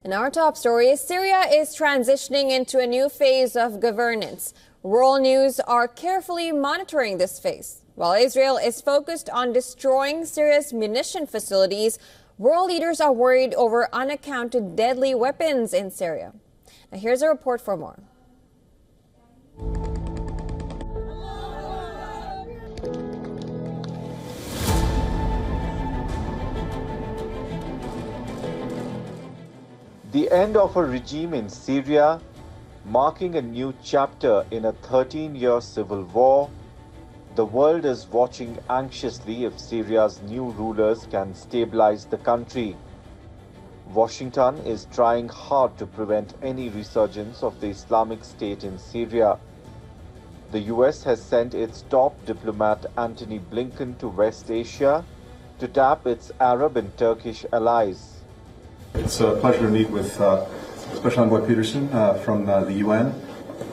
In our top story, Syria is transitioning into a new phase of governance. World News are carefully monitoring this phase. While Israel is focused on destroying Syria's munition facilities, world leaders are worried over unaccounted deadly weapons in Syria. Now here's a report for more. The end of a regime in Syria, marking a new chapter in a 13-year civil war. The world is watching anxiously if Syria's new rulers can stabilize the country. Washington is trying hard to prevent any resurgence of the Islamic State in Syria. The US has sent its top diplomat Antony Blinken to West Asia to tap its Arab and Turkish allies. It's a pleasure to meet with Special Envoy Peterson from the UN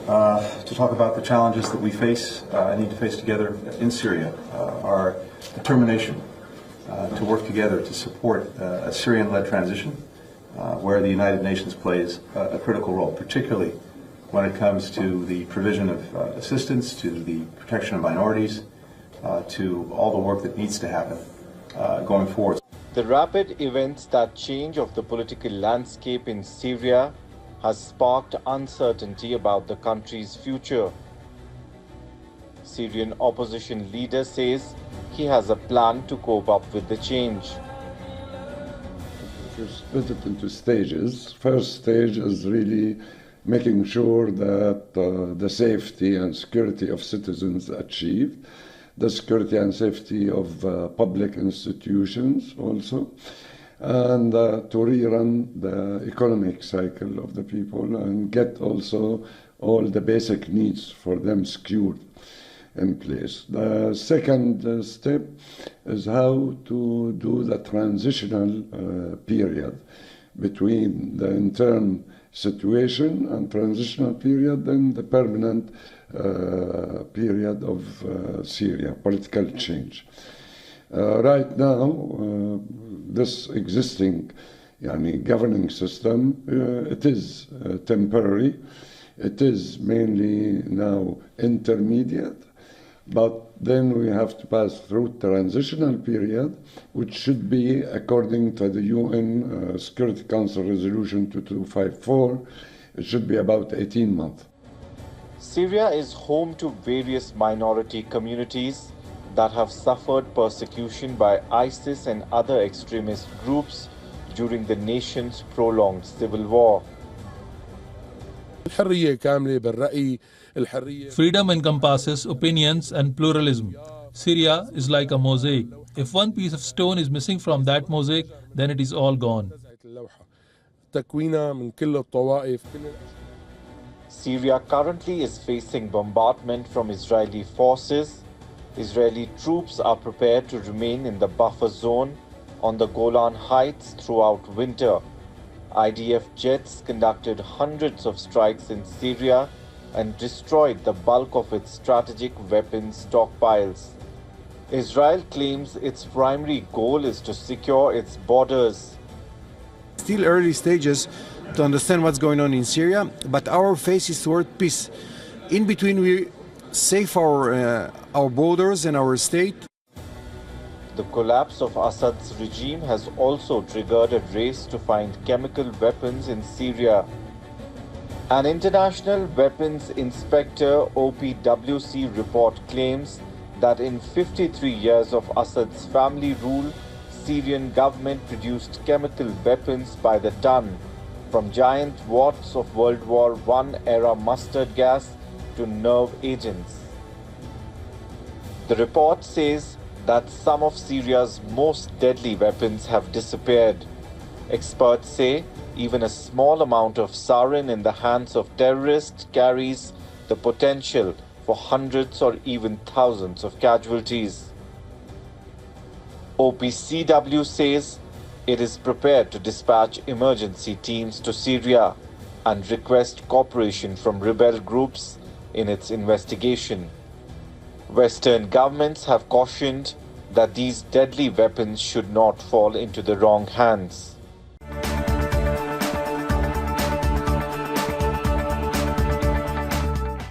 to talk about the challenges that we face and need to face together in Syria. Our determination to work together to support a Syrian-led transition where the United Nations plays a critical role, particularly when it comes to the provision of assistance, to the protection of minorities, to all the work that needs to happen going forward. The rapid events that change of the political landscape in Syria has sparked uncertainty about the country's future. Syrian opposition leader says he has a plan to cope up with the change. If you split it into stages, first stage is really making sure that the safety and security of citizens achieved. The security and safety of public institutions also, and to rerun the economic cycle of the people and get also all the basic needs for them secured in place. The second step is how to do the transitional period between the interim situation and transitional period and the permanent period of Syria, political change. Right now, this existing governing system, it is temporary. It is mainly now intermediate, but then we have to pass through transitional period, which should be, according to the UN Security Council Resolution 2254, it should be about 18 months. Syria is home to various minority communities that have suffered persecution by ISIS and other extremist groups during the nation's prolonged civil war. Freedom encompasses opinions and pluralism. Syria is like a mosaic. If one piece of stone is missing from that mosaic, then it is all gone. Syria currently is facing bombardment from Israeli forces. Israeli troops are prepared to remain in the buffer zone on the Golan Heights throughout winter. IDF jets conducted hundreds of strikes in Syria and destroyed the bulk of its strategic weapons stockpiles. Israel claims its primary goal is to secure its borders. Still early stages to understand what's going on in Syria, but our face is toward peace. In between, we save our borders and our state. The collapse of Assad's regime has also triggered a race to find chemical weapons in Syria. An international weapons inspector OPWC report claims that in 53 years of Assad's family rule, Syrian government produced chemical weapons by the ton, from giant wads of World War I era mustard gas to nerve agents. The report says that some of Syria's most deadly weapons have disappeared. Experts say even a small amount of sarin in the hands of terrorists carries the potential for hundreds or even thousands of casualties. OPCW says it is prepared to dispatch emergency teams to Syria and request cooperation from rebel groups in its investigation. Western governments have cautioned that these deadly weapons should not fall into the wrong hands.